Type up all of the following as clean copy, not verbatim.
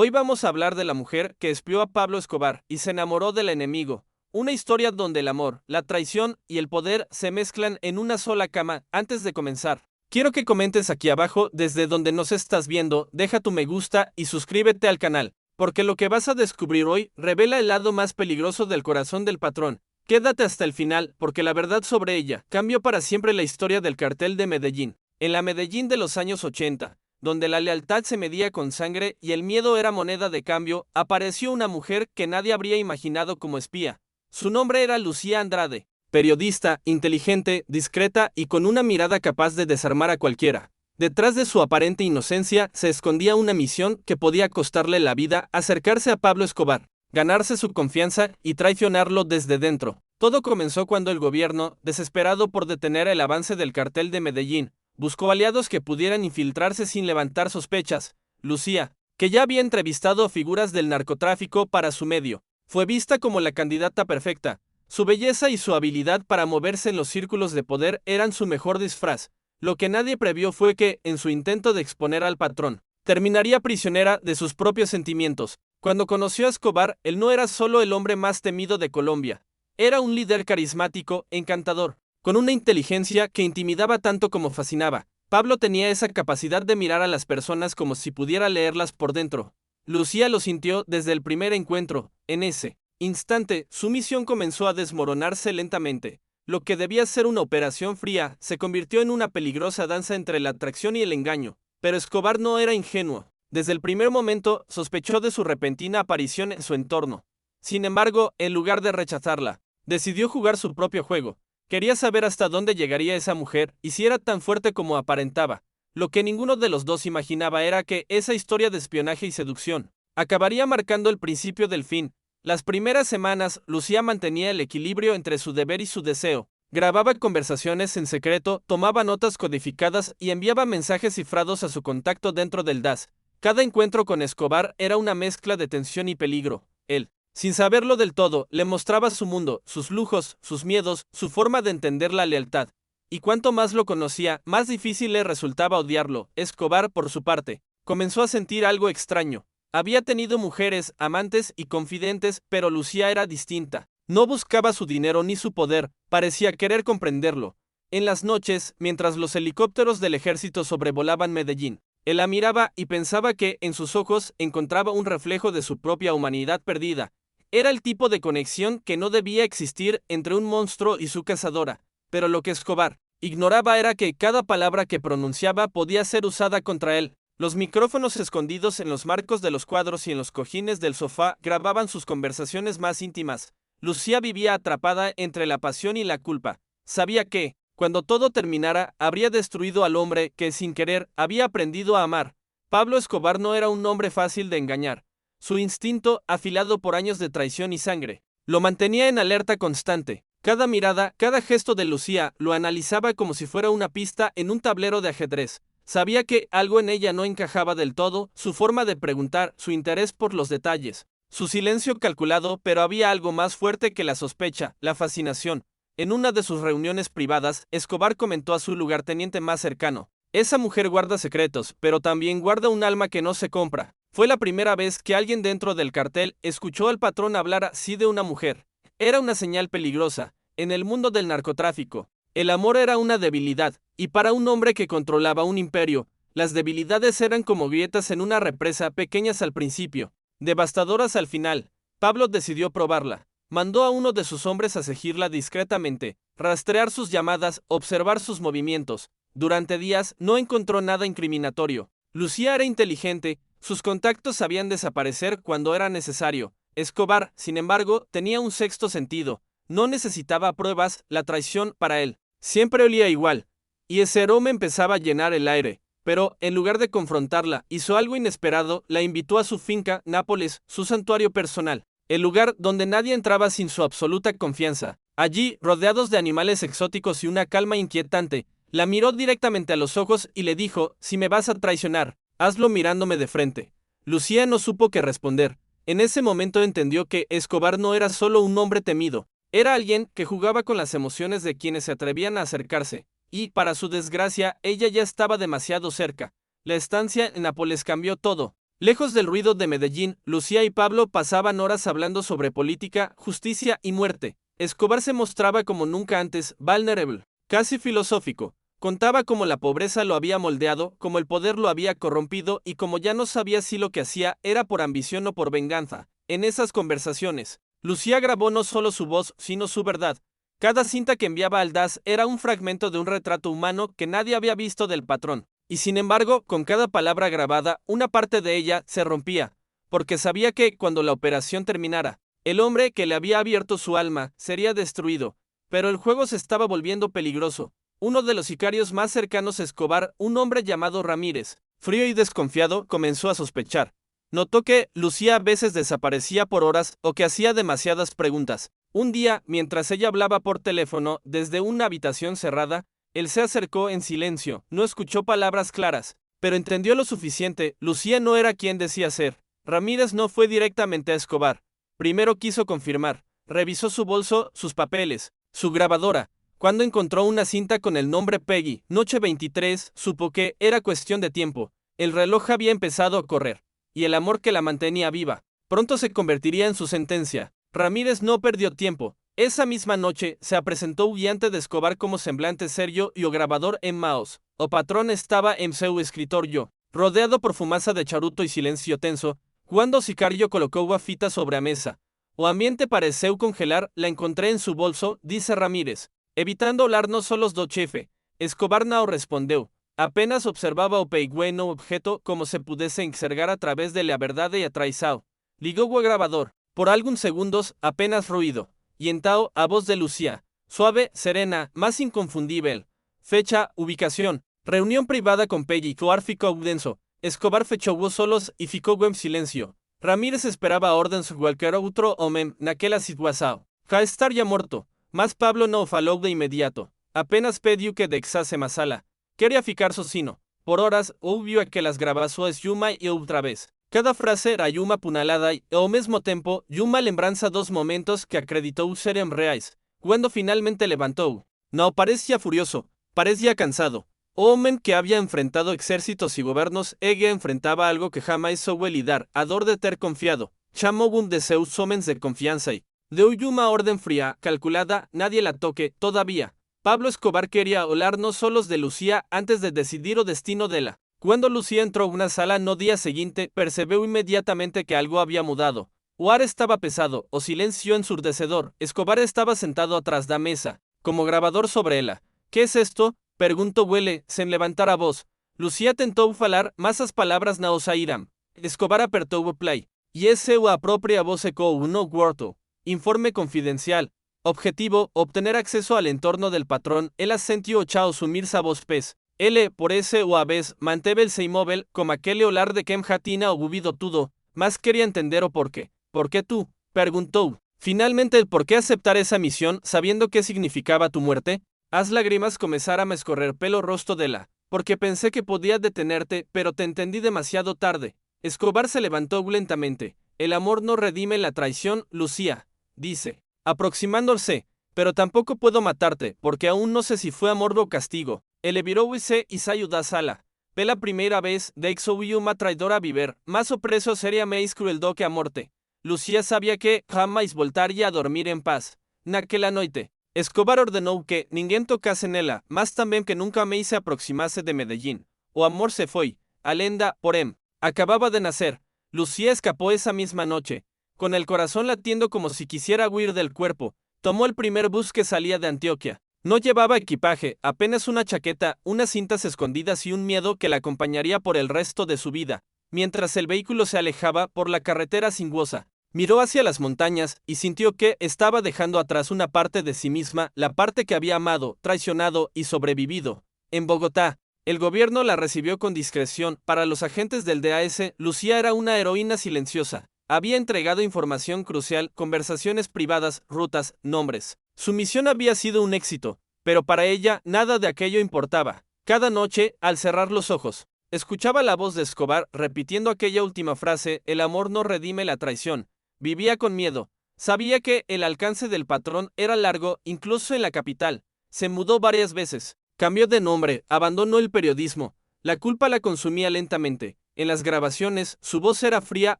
Hoy vamos a hablar de la mujer que espió a Pablo Escobar y se enamoró del enemigo. Una historia donde el amor, la traición y el poder se mezclan en una sola cama. Antes de comenzar, quiero que comentes aquí abajo desde donde nos estás viendo, deja tu me gusta y suscríbete al canal, porque lo que vas a descubrir hoy revela el lado más peligroso del corazón del patrón. Quédate hasta el final, porque la verdad sobre ella cambió para siempre la historia del cartel de Medellín. En la Medellín de los años 80, donde la lealtad se medía con sangre y el miedo era moneda de cambio, apareció una mujer que nadie habría imaginado como espía. Su nombre era Lucía Andrade, periodista, inteligente, discreta y con una mirada capaz de desarmar a cualquiera. Detrás de su aparente inocencia se escondía una misión que podía costarle la vida: acercarse a Pablo Escobar, ganarse su confianza y traicionarlo desde dentro. Todo comenzó cuando el gobierno, desesperado por detener el avance del cartel de Medellín, buscó aliados que pudieran infiltrarse sin levantar sospechas. Lucía, que ya había entrevistado a figuras del narcotráfico para su medio, fue vista como la candidata perfecta. Su belleza y su habilidad para moverse en los círculos de poder eran su mejor disfraz. Lo que nadie previó fue que, en su intento de exponer al patrón, terminaría prisionera de sus propios sentimientos. Cuando conoció a Escobar, él no era solo el hombre más temido de Colombia. Era un líder carismático, encantador, con una inteligencia que intimidaba tanto como fascinaba. Pablo tenía esa capacidad de mirar a las personas como si pudiera leerlas por dentro. Lucía lo sintió desde el primer encuentro. En ese instante, su misión comenzó a desmoronarse lentamente. Lo que debía ser una operación fría se convirtió en una peligrosa danza entre la atracción y el engaño. Pero Escobar no era ingenuo. Desde el primer momento sospechó de su repentina aparición en su entorno. Sin embargo, en lugar de rechazarla, decidió jugar su propio juego. Quería saber hasta dónde llegaría esa mujer y si era tan fuerte como aparentaba. Lo que ninguno de los dos imaginaba era que esa historia de espionaje y seducción acabaría marcando el principio del fin. Las primeras semanas, Lucía mantenía el equilibrio entre su deber y su deseo. Grababa conversaciones en secreto, tomaba notas codificadas y enviaba mensajes cifrados a su contacto dentro del DAS. Cada encuentro con Escobar era una mezcla de tensión y peligro. Él, sin saberlo del todo, le mostraba su mundo, sus lujos, sus miedos, su forma de entender la lealtad. Y cuanto más lo conocía, más difícil le resultaba odiarlo. Escobar, por su parte, comenzó a sentir algo extraño. Había tenido mujeres, amantes y confidentes, pero Lucía era distinta. No buscaba su dinero ni su poder, parecía querer comprenderlo. En las noches, mientras los helicópteros del ejército sobrevolaban Medellín, él la miraba y pensaba que, en sus ojos, encontraba un reflejo de su propia humanidad perdida. Era el tipo de conexión que no debía existir entre un monstruo y su cazadora. Pero lo que Escobar ignoraba era que cada palabra que pronunciaba podía ser usada contra él. Los micrófonos escondidos en los marcos de los cuadros y en los cojines del sofá grababan sus conversaciones más íntimas. Lucía vivía atrapada entre la pasión y la culpa. Sabía que, cuando todo terminara, habría destruido al hombre que, sin querer, había aprendido a amar. Pablo Escobar no era un hombre fácil de engañar. Su instinto, afilado por años de traición y sangre, lo mantenía en alerta constante. Cada mirada, cada gesto de Lucía lo analizaba como si fuera una pista en un tablero de ajedrez. Sabía que algo en ella no encajaba del todo: su forma de preguntar, su interés por los detalles, su silencio calculado, pero había algo más fuerte que la sospecha, la fascinación. En una de sus reuniones privadas, Escobar comentó a su lugarteniente más cercano: esa mujer guarda secretos, pero también guarda un alma que no se compra. Fue la primera vez que alguien dentro del cartel escuchó al patrón hablar así de una mujer. Era una señal peligrosa. En el mundo del narcotráfico, el amor era una debilidad, y para un hombre que controlaba un imperio, las debilidades eran como grietas en una represa, pequeñas al principio, devastadoras al final. Pablo decidió probarla. Mandó a uno de sus hombres a seguirla discretamente, rastrear sus llamadas, observar sus movimientos. Durante días no encontró nada incriminatorio. Lucía era inteligente, sus contactos sabían desaparecer cuando era necesario. Escobar, sin embargo, tenía un sexto sentido. No necesitaba pruebas. La traición, para él, siempre olía igual, y ese aroma empezaba a llenar el aire. Pero, en lugar de confrontarla, hizo algo inesperado: la invitó a su finca, Nápoles, su santuario personal, el lugar donde nadie entraba sin su absoluta confianza. Allí, rodeados de animales exóticos y una calma inquietante, la miró directamente a los ojos y le dijo: si me vas a traicionar, hazlo mirándome de frente. Lucía no supo qué responder. En ese momento entendió que Escobar no era solo un hombre temido. Era alguien que jugaba con las emociones de quienes se atrevían a acercarse, y, para su desgracia, ella ya estaba demasiado cerca. La estancia en Nápoles cambió todo. Lejos del ruido de Medellín, Lucía y Pablo pasaban horas hablando sobre política, justicia y muerte. Escobar se mostraba como nunca antes, vulnerable, casi filosófico. Contaba cómo la pobreza lo había moldeado, cómo el poder lo había corrompido y cómo ya no sabía si lo que hacía era por ambición o por venganza. En esas conversaciones, Lucía grabó no solo su voz, sino su verdad. Cada cinta que enviaba al DAS era un fragmento de un retrato humano que nadie había visto del patrón. Y sin embargo, con cada palabra grabada, una parte de ella se rompía, porque sabía que, cuando la operación terminara, el hombre que le había abierto su alma sería destruido. Pero el juego se estaba volviendo peligroso. Uno de los sicarios más cercanos a Escobar, un hombre llamado Ramírez, frío y desconfiado, comenzó a sospechar. Notó que Lucía a veces desaparecía por horas o que hacía demasiadas preguntas. Un día, mientras ella hablaba por teléfono desde una habitación cerrada, él se acercó en silencio, no escuchó palabras claras, pero entendió lo suficiente. Lucía no era quien decía ser. Ramírez no fue directamente a Escobar. Primero quiso confirmar. Revisó su bolso, sus papeles, su grabadora. Cuando encontró una cinta con el nombre Peggy, Noche 23, supo que era cuestión de tiempo. El reloj había empezado a correr, y el amor que la mantenía viva pronto se convertiría en su sentencia. Ramírez no perdió tiempo. Esa misma noche se presentó huyente de Escobar como semblante serio y o grabador en Maos. O patrón estaba en seu escritorio, rodeado por fumaza de charuto y silencio tenso, cuando o sicario colocó una fita sobre a mesa. O ambiente pareceu congelar, la encontré en su bolso, dice Ramírez. Evitando hablarnos solos do chefe, Escobar não respondeu. Apenas observaba o pequeno objeto como se pudiese enxergar a través de la verdad y atraizao. Ligó o grabador. Por algunos segundos, apenas ruido. Y entao, a voz de Lucía, suave, serena, más inconfundible. Fecha, ubicación, reunión privada con Peggy, Coar ficou denso. Escobar fechou solos y ficou en silencio. Ramírez esperaba órdenes de cualquier otro homem naquela situação. Ja estar ya muerto, mas Pablo no falou de inmediato. Apenas pediu que deixasse a sala. Quería ficar sozinho. Por horas, ouviu aquelas gravações uma e outra vez. Cada frase era uma punalada y, ao mesmo tempo, uma lembranza dos momentos que acreditou serem reais. Cuando finalmente levantó, no parecía furioso, parecía cansado. O homem que había enfrentado ejércitos y gobiernos, ella enfrentaba algo que jamás soube lidar, a dor de ter confiado. Chamou de seus homens de confianza y deu uma orden fría, calculada, nadie la toque, todavía. Pablo Escobar quería hablarnos solos de Lucía antes de decidir o destino de la. Cuando Lucía entró a una sala no día siguiente, percibió inmediatamente que algo había mudado. O ar estaba pesado, o silencio ensurdecedor. Escobar estaba sentado atrás de la mesa, como grabador sobre ella. ¿Qué es esto?, preguntó Huele, sin levantar a voz. Lucía tentó falar, mas as palabras não saíram. Escobar apertou o play. Y ese a propia voz eco uno guardo. Informe confidencial. Objetivo, obtener acceso al entorno del patrón. Él asentió chao sumirse a voz pez. Él, por ese o a vez, manteve-se inmóvil, como aquel olar de quem jatina o bubido tudo, mas quería entender o por qué. ¿Por qué tú?, preguntó. Finalmente, el por qué aceptar esa misión, sabiendo qué significaba tu muerte. As lágrimas comenzaron a escorrer pelo rostro de la. Porque pensé que podía detenerte, pero te entendí demasiado tarde. Escobar se levantó lentamente. El amor no redime la traición, Lucía, dice, aproximándose. Pero tampoco puedo matarte, porque aún no sé si fue amor o castigo. Ele virou-se e saiu da sala. Pela primeira vez, deixou uma traidora viver, mas o preço seria mais cruel do que a morte. Lucía sabia que jamais voltaria a dormir en paz. Naquela noite, Escobar ordenou que ninguém tocasse nela, mas também que nunca mais se aproximase de Medellín. O amor se foi. A lenda, porém, acababa de nacer. Lucía escapó esa misma noche, con el corazón latiendo como si quisiera huir del cuerpo. Tomó el primer bus que salía de Antioquia. No llevaba equipaje, apenas una chaqueta, unas cintas escondidas y un miedo que la acompañaría por el resto de su vida. Mientras el vehículo se alejaba por la carretera sinuosa, miró hacia las montañas y sintió que estaba dejando atrás una parte de sí misma, la parte que había amado, traicionado y sobrevivido. En Bogotá, el gobierno la recibió con discreción. Para los agentes del DAS, Lucía era una heroína silenciosa. Había entregado información crucial, conversaciones privadas, rutas, nombres. Su misión había sido un éxito, pero para ella nada de aquello importaba. Cada noche, al cerrar los ojos, escuchaba la voz de Escobar repitiendo aquella última frase: el amor no redime la traición. Vivía con miedo. Sabía que el alcance del patrón era largo, incluso en la capital. Se mudó varias veces. Cambió de nombre, abandonó el periodismo. La culpa la consumía lentamente. En las grabaciones, su voz era fría,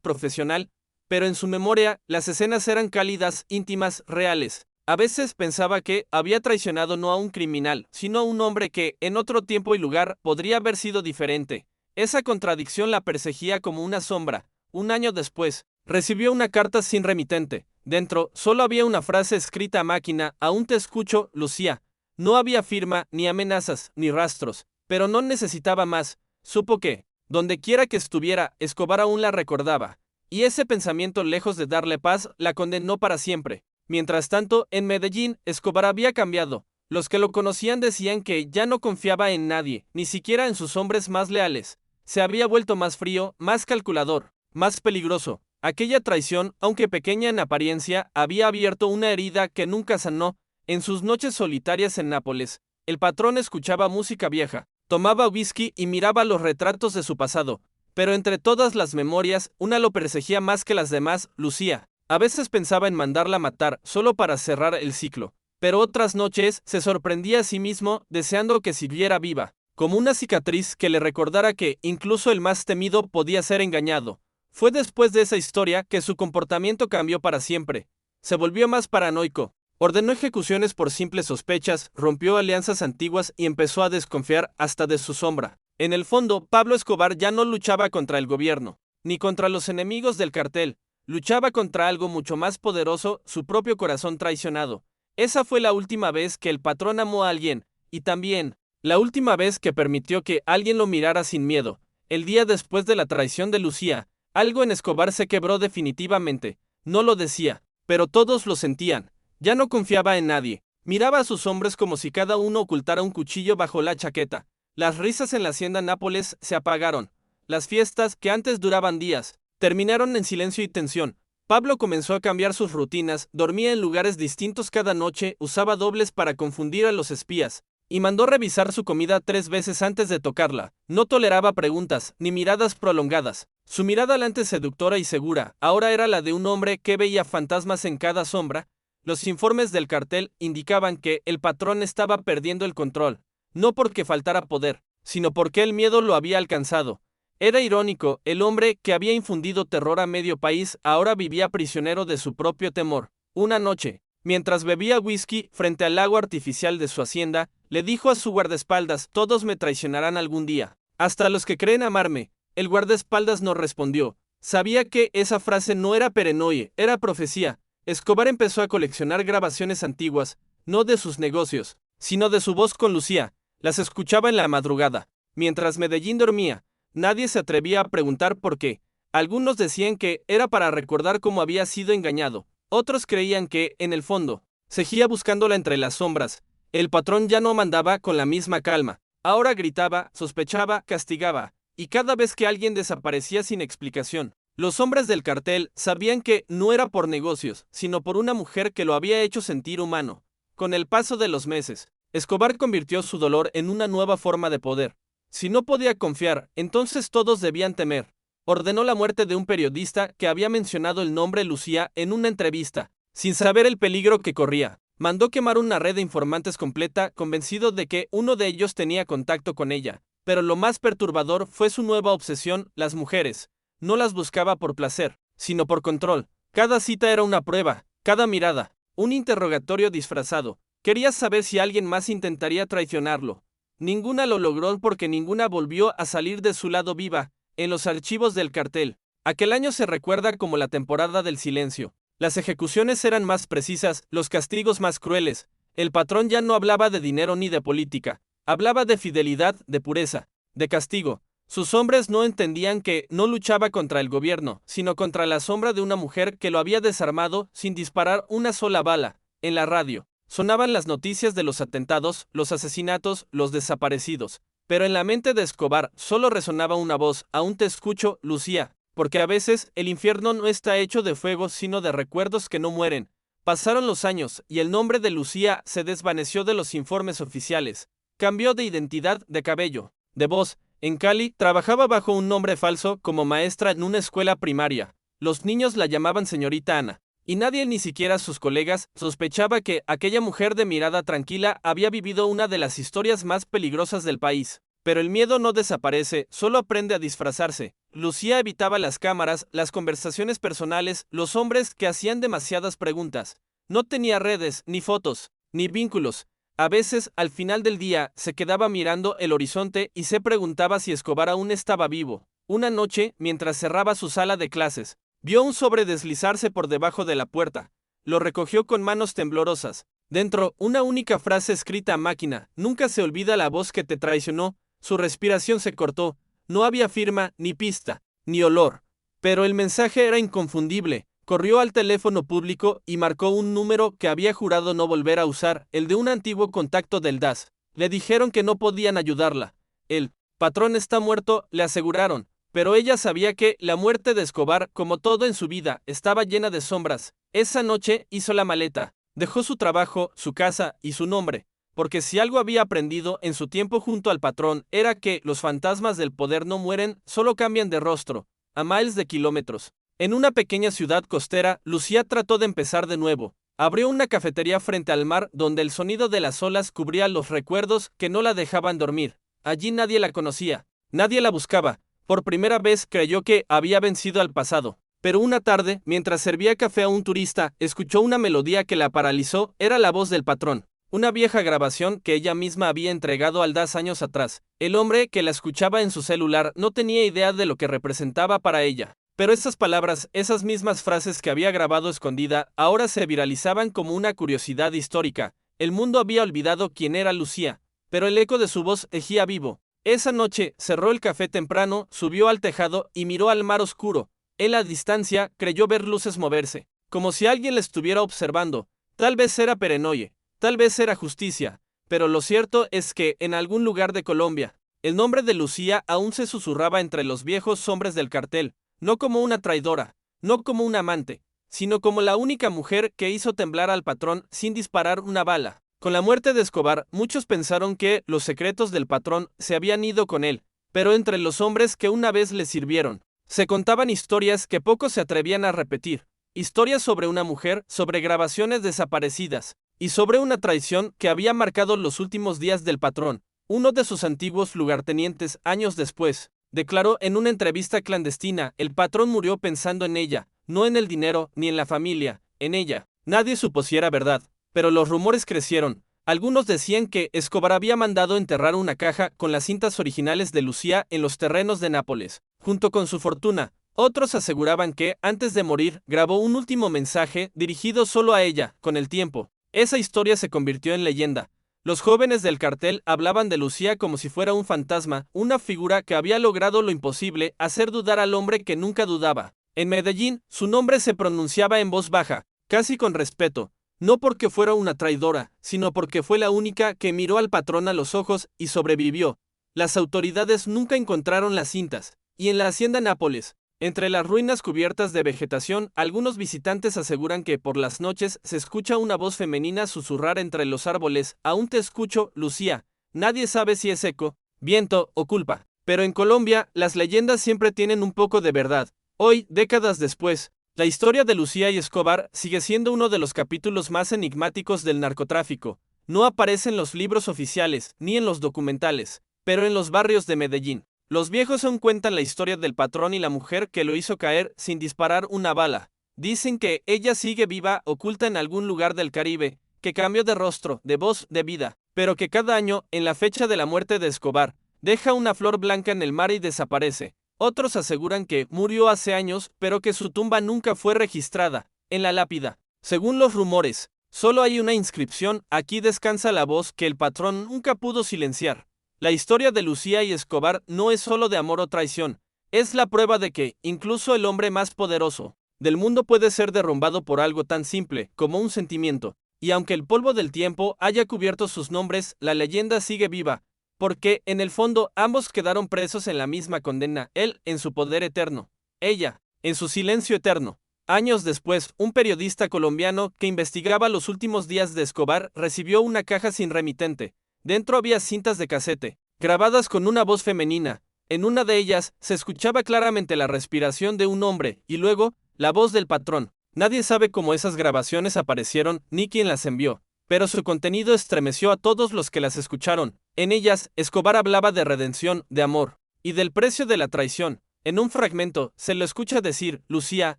profesional, pero en su memoria, las escenas eran cálidas, íntimas, reales. A veces pensaba que había traicionado no a un criminal, sino a un hombre que, en otro tiempo y lugar, podría haber sido diferente. Esa contradicción la perseguía como una sombra. Un año después, recibió una carta sin remitente. Dentro, solo había una frase escrita a máquina: aún te escucho, Lucía. No había firma, ni amenazas, ni rastros, pero no necesitaba más. Supo que, donde quiera que estuviera, Escobar aún la recordaba. Y ese pensamiento, lejos de darle paz, la condenó para siempre. Mientras tanto, en Medellín, Escobar había cambiado. Los que lo conocían decían que ya no confiaba en nadie, ni siquiera en sus hombres más leales. Se había vuelto más frío, más calculador, más peligroso. Aquella traición, aunque pequeña en apariencia, había abierto una herida que nunca sanó. En sus noches solitarias en Nápoles, el patrón escuchaba música vieja, tomaba whisky y miraba los retratos de su pasado. Pero entre todas las memorias, una lo perseguía más que las demás: Lucía. A veces pensaba en mandarla matar, solo para cerrar el ciclo. Pero otras noches se sorprendía a sí mismo, deseando que siguiera viva, como una cicatriz que le recordara que incluso el más temido podía ser engañado. Fue después de esa historia que su comportamiento cambió para siempre. Se volvió más paranoico. Ordenó ejecuciones por simples sospechas, rompió alianzas antiguas y empezó a desconfiar hasta de su sombra. En el fondo, Pablo Escobar ya no luchaba contra el gobierno, ni contra los enemigos del cartel. Luchaba contra algo mucho más poderoso: su propio corazón traicionado. Esa fue la última vez que el patrón amó a alguien, y también la última vez que permitió que alguien lo mirara sin miedo. El día después de la traición de Lucía, algo en Escobar se quebró definitivamente. No lo decía, pero todos lo sentían. Ya no confiaba en nadie. Miraba a sus hombres como si cada uno ocultara un cuchillo bajo la chaqueta. Las risas en la hacienda Nápoles se apagaron. Las fiestas, que antes duraban días, terminaron en silencio y tensión. Pablo comenzó a cambiar sus rutinas, dormía en lugares distintos cada noche, usaba dobles para confundir a los espías, y mandó revisar su comida 3 veces antes de tocarla. No toleraba preguntas, ni miradas prolongadas. Su mirada, antes seductora y segura, ahora era la de un hombre que veía fantasmas en cada sombra. Los informes del cartel indicaban que el patrón estaba perdiendo el control, no porque faltara poder, sino porque el miedo lo había alcanzado. Era irónico: el hombre que había infundido terror a medio país ahora vivía prisionero de su propio temor. Una noche, mientras bebía whisky frente al lago artificial de su hacienda, le dijo a su guardaespaldas: todos me traicionarán algún día, hasta los que creen amarme. El guardaespaldas no respondió. Sabía que esa frase no era paranoia, era profecía. Escobar empezó a coleccionar grabaciones antiguas, no de sus negocios, sino de su voz con Lucía. Las escuchaba en la madrugada, mientras Medellín dormía. Nadie se atrevía a preguntar por qué. Algunos decían que era para recordar cómo había sido engañado. Otros creían que, en el fondo, seguía buscándola entre las sombras. El patrón ya no mandaba con la misma calma. Ahora gritaba, sospechaba, castigaba. Y cada vez que alguien desaparecía sin explicación, los hombres del cartel sabían que no era por negocios, sino por una mujer que lo había hecho sentir humano. Con el paso de los meses, Escobar convirtió su dolor en una nueva forma de poder. Si no podía confiar, entonces todos debían temer. Ordenó la muerte de un periodista que había mencionado el nombre Lucía en una entrevista, sin saber el peligro que corría. Mandó quemar una red de informantes completa, convencido de que uno de ellos tenía contacto con ella. Pero lo más perturbador fue su nueva obsesión: las mujeres. No las buscaba por placer, sino por control. Cada cita era una prueba, cada mirada, un interrogatorio disfrazado. Quería saber si alguien más intentaría traicionarlo. Ninguna lo logró porque ninguna volvió a salir de su lado viva. En los archivos del cartel, aquel año se recuerda como la temporada del silencio. Las ejecuciones eran más precisas, los castigos más crueles. El patrón ya no hablaba de dinero ni de política. Hablaba de fidelidad, de pureza, de castigo. Sus hombres no entendían que no luchaba contra el gobierno, sino contra la sombra de una mujer que lo había desarmado sin disparar una sola bala. En la radio sonaban las noticias de los atentados, los asesinatos, los desaparecidos. Pero en la mente de Escobar solo resonaba una voz: aún te escucho, Lucía. Porque a veces el infierno no está hecho de fuego, sino de recuerdos que no mueren. Pasaron los años y el nombre de Lucía se desvaneció de los informes oficiales. Cambió de identidad, de cabello, de voz. En Cali trabajaba bajo un nombre falso como maestra en una escuela primaria. Los niños la llamaban señorita Ana. Y nadie, ni siquiera sus colegas, sospechaba que aquella mujer de mirada tranquila había vivido una de las historias más peligrosas del país. Pero el miedo no desaparece, solo aprende a disfrazarse. Lucía evitaba las cámaras, las conversaciones personales, los hombres que hacían demasiadas preguntas. No tenía redes, ni fotos, ni vínculos. A veces, al final del día, se quedaba mirando el horizonte y se preguntaba si Escobar aún estaba vivo. Una noche, mientras cerraba su sala de clases, vio un sobre deslizarse por debajo de la puerta. Lo recogió con manos temblorosas. Dentro, una única frase escrita a máquina: nunca se olvida la voz que te traicionó. Su respiración se cortó. No había firma, ni pista, ni olor. Pero el mensaje era inconfundible. Corrió al teléfono público y marcó un número que había jurado no volver a usar, el de un antiguo contacto del DAS. Le dijeron que no podían ayudarla. El patrón está muerto, le aseguraron. Pero ella sabía que la muerte de Escobar, como todo en su vida, estaba llena de sombras. Esa noche hizo la maleta. Dejó su trabajo, su casa y su nombre. Porque si algo había aprendido en su tiempo junto al patrón era que los fantasmas del poder no mueren, solo cambian de rostro, a miles de kilómetros. En una pequeña ciudad costera, Lucía trató de empezar de nuevo. Abrió una cafetería frente al mar donde el sonido de las olas cubría los recuerdos que no la dejaban dormir. Allí nadie la conocía, nadie la buscaba. Por primera vez creyó que había vencido al pasado. Pero una tarde, mientras servía café a un turista, escuchó una melodía que la paralizó. Era la voz del patrón. Una vieja grabación que ella misma había entregado al DAS años atrás. El hombre que la escuchaba en su celular no tenía idea de lo que representaba para ella. Pero esas palabras, esas mismas frases que había grabado escondida, ahora se viralizaban como una curiosidad histórica. El mundo había olvidado quién era Lucía, pero el eco de su voz ejía vivo. Esa noche cerró el café temprano, subió al tejado y miró al mar oscuro. Él a distancia creyó ver luces moverse, como si alguien la estuviera observando. Tal vez era paranoia. Tal vez era justicia, pero lo cierto es que, en algún lugar de Colombia, el nombre de Lucía aún se susurraba entre los viejos hombres del cartel, no como una traidora, no como una amante, sino como la única mujer que hizo temblar al patrón sin disparar una bala. Con la muerte de Escobar, muchos pensaron que los secretos del patrón se habían ido con él, pero entre los hombres que una vez le sirvieron, se contaban historias que pocos se atrevían a repetir, historias sobre una mujer, sobre grabaciones desaparecidas, y sobre una traición que había marcado los últimos días del patrón. Uno de sus antiguos lugartenientes, años después, declaró en una entrevista clandestina: el patrón murió pensando en ella, no en el dinero ni en la familia, en ella. Nadie supo si era verdad, pero los rumores crecieron. Algunos decían que Escobar había mandado enterrar una caja con las cintas originales de Lucía en los terrenos de Nápoles, junto con su fortuna. Otros aseguraban que, antes de morir, grabó un último mensaje dirigido solo a ella. Con el tiempo, esa historia se convirtió en leyenda. Los jóvenes del cartel hablaban de Lucía como si fuera un fantasma, una figura que había logrado lo imposible: hacer dudar al hombre que nunca dudaba. En Medellín, su nombre se pronunciaba en voz baja, casi con respeto, no porque fuera una traidora, sino porque fue la única que miró al patrón a los ojos y sobrevivió. Las autoridades nunca encontraron las cintas, y en la hacienda Nápoles, entre las ruinas cubiertas de vegetación, algunos visitantes aseguran que por las noches se escucha una voz femenina susurrar entre los árboles: aún te escucho, Lucía. Nadie sabe si es eco, viento o culpa. Pero en Colombia, las leyendas siempre tienen un poco de verdad. Hoy, décadas después, la historia de Lucía y Escobar sigue siendo uno de los capítulos más enigmáticos del narcotráfico. No aparece en los libros oficiales, ni en los documentales, pero en los barrios de Medellín. Los viejos aún cuentan la historia del patrón y la mujer que lo hizo caer sin disparar una bala. Dicen que ella sigue viva, oculta en algún lugar del Caribe, que cambió de rostro, de voz, de vida, pero que cada año, en la fecha de la muerte de Escobar, deja una flor blanca en el mar y desaparece. Otros aseguran que murió hace años, pero que su tumba nunca fue registrada en la lápida. Según los rumores, solo hay una inscripción: aquí descansa la voz que el patrón nunca pudo silenciar. La historia de Lucía y Escobar no es solo de amor o traición, es la prueba de que, incluso el hombre más poderoso del mundo puede ser derrumbado por algo tan simple como un sentimiento. Y aunque el polvo del tiempo haya cubierto sus nombres, la leyenda sigue viva, porque, en el fondo, ambos quedaron presos en la misma condena: él, en su poder eterno; ella, en su silencio eterno. Años después, un periodista colombiano que investigaba los últimos días de Escobar recibió una caja sin remitente. Dentro había cintas de casete, grabadas con una voz femenina. En una de ellas, se escuchaba claramente la respiración de un hombre, y luego, la voz del patrón. Nadie sabe cómo esas grabaciones aparecieron, ni quién las envió, pero su contenido estremeció a todos los que las escucharon. En ellas, Escobar hablaba de redención, de amor, y del precio de la traición. En un fragmento, se lo escucha decir: Lucía,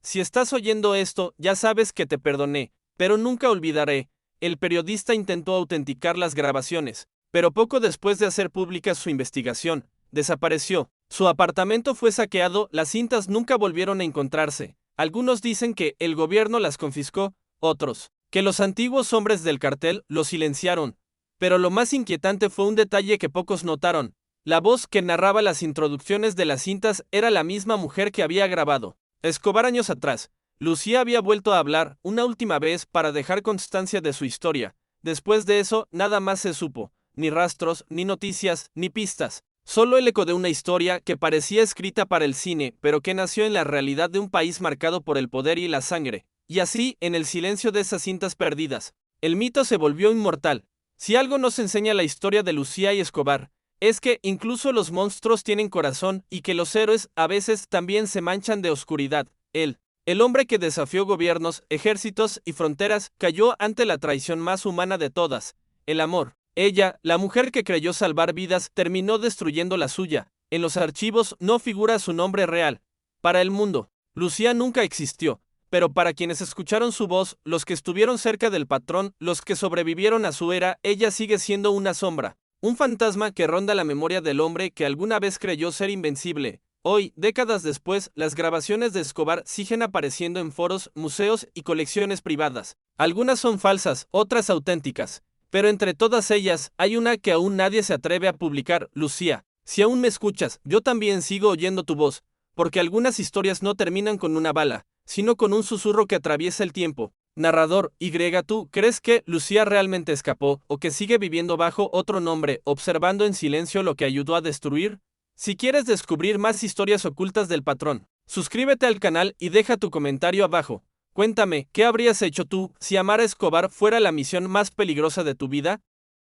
si estás oyendo esto, ya sabes que te perdoné, pero nunca olvidaré. El periodista intentó autenticar las grabaciones, pero poco después de hacer pública su investigación, desapareció. Su apartamento fue saqueado, las cintas nunca volvieron a encontrarse. Algunos dicen que el gobierno las confiscó, otros, que los antiguos hombres del cartel los silenciaron. Pero lo más inquietante fue un detalle que pocos notaron. La voz que narraba las introducciones de las cintas era la misma mujer que había grabado Escobar años atrás. Lucía había vuelto a hablar una última vez para dejar constancia de su historia. Después de eso, nada más se supo, ni rastros, ni noticias, ni pistas. Solo el eco de una historia que parecía escrita para el cine, pero que nació en la realidad de un país marcado por el poder y la sangre. Y así, en el silencio de esas cintas perdidas, el mito se volvió inmortal. Si algo nos enseña la historia de Lucía y Escobar, es que incluso los monstruos tienen corazón y que los héroes a veces también se manchan de oscuridad. El hombre que desafió gobiernos, ejércitos y fronteras, cayó ante la traición más humana de todas, el amor. Ella, la mujer que creyó salvar vidas, terminó destruyendo la suya. En los archivos no figura su nombre real. Para el mundo, Lucía nunca existió, pero para quienes escucharon su voz, los que estuvieron cerca del patrón, los que sobrevivieron a su era, ella sigue siendo una sombra, un fantasma que ronda la memoria del hombre que alguna vez creyó ser invencible. Hoy, décadas después, las grabaciones de Escobar siguen apareciendo en foros, museos y colecciones privadas. Algunas son falsas, otras auténticas. Pero entre todas ellas, hay una que aún nadie se atreve a publicar. Lucía, si aún me escuchas, yo también sigo oyendo tu voz, porque algunas historias no terminan con una bala, sino con un susurro que atraviesa el tiempo. Narrador, ¿tú crees que Lucía realmente escapó, o que sigue viviendo bajo otro nombre, observando en silencio lo que ayudó a destruir? Si quieres descubrir más historias ocultas del patrón, suscríbete al canal y deja tu comentario abajo. Cuéntame, ¿qué habrías hecho tú si amar a Escobar fuera la misión más peligrosa de tu vida?